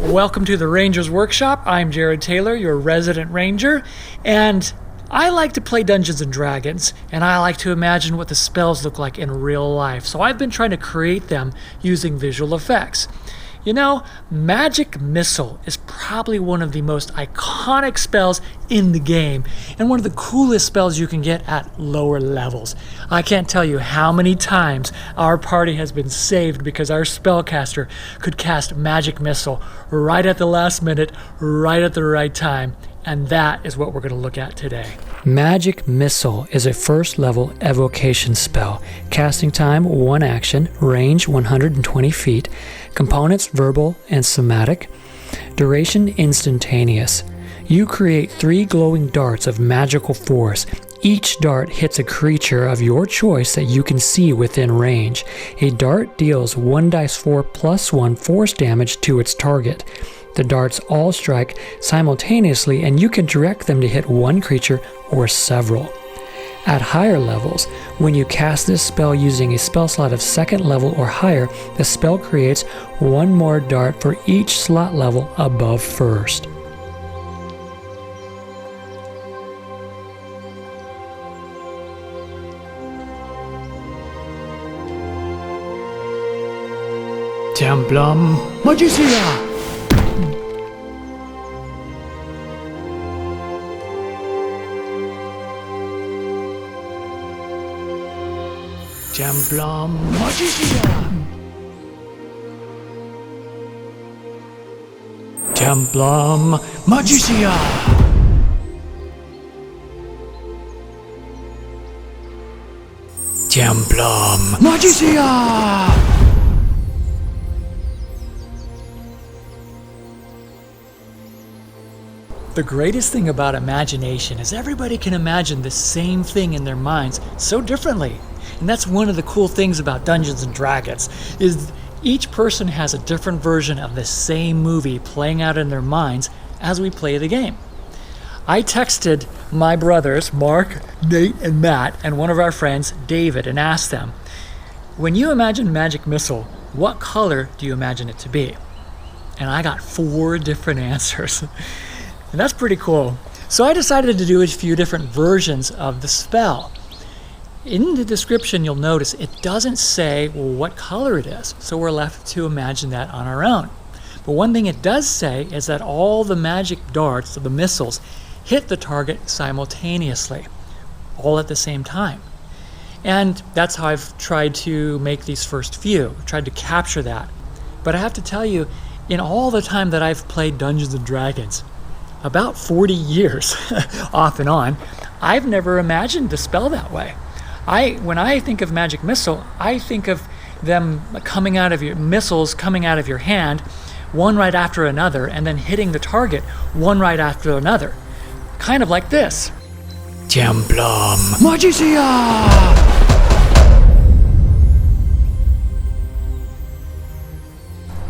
Welcome to the Ranger's Workshop. I'm Jared Taylor, your resident ranger, and I like to play Dungeons & Dragons, and I like to imagine what the spells look like in real life. So I've been trying to create them using visual effects. You know, Magic Missile is probably one of the most iconic spells in the game, and one of the coolest spells you can get at lower levels. I can't tell you how many times our party has been saved because our spellcaster could cast Magic Missile right at the last minute, right at the right time, and that is what we're going to look at today. Magic Missile is a first level evocation spell. Casting time 1 action, range 120 feet, components verbal and somatic, duration instantaneous. You create 3 glowing darts of magical force. Each dart hits a creature of your choice that you can see within range. A dart deals 1d4 + 1 force damage to its target. The darts all strike simultaneously, and you can direct them to hit one creature or several. At higher levels, when you cast this spell using a spell slot of 2nd level or higher, the spell creates 1 more dart for each slot level above 1st. Templum Magicia! Templum Magicia! Templum Magicia! Templum Magicia! The greatest thing about imagination is everybody can imagine the same thing in their minds so differently. And that's one of the cool things about Dungeons & Dragons, is each person has a different version of the same movie playing out in their minds as we play the game. I texted my brothers, Mark, Nate, and Matt, and one of our friends, David, and asked them, when you imagine Magic Missile, what color do you imagine it to be? And I got 4 different answers. And that's pretty cool. So I decided to do a few different versions of the spell. In the description, you'll notice it doesn't say what color it is, so we're left to imagine that on our own. But one thing it does say is that all the magic darts, the missiles, hit the target simultaneously, all at the same time. And that's how I've tried to make these first few, tried to capture that. But I have to tell you, in all the time that I've played Dungeons & Dragons, about 40 years off and on, I've never imagined the spell that way. When I think of Magic Missile, I think of them coming out of your hand, one right after another, and then hitting the target one right after another. Kind of like this. Templum Magicia!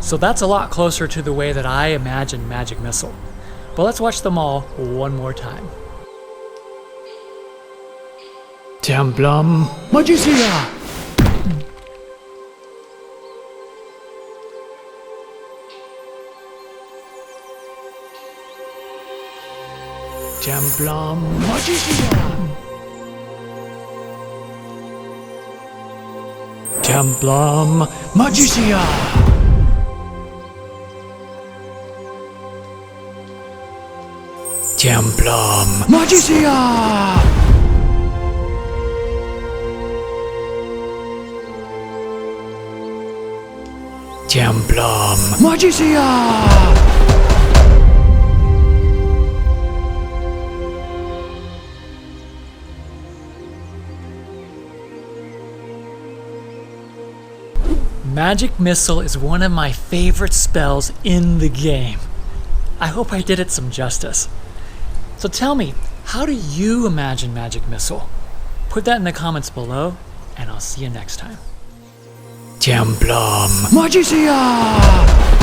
So that's a lot closer to the way that I imagine Magic Missile. But let's watch them all one more time. Templum Magicia! Templum Magicia! Templum Magicia! Templum Magicia! Templum Magicia! Magic Missile is one of my favorite spells in the game. I hope I did it some justice. So tell me, how do you imagine Magic Missile? Put that in the comments below, and I'll see you next time. Templum Magicia!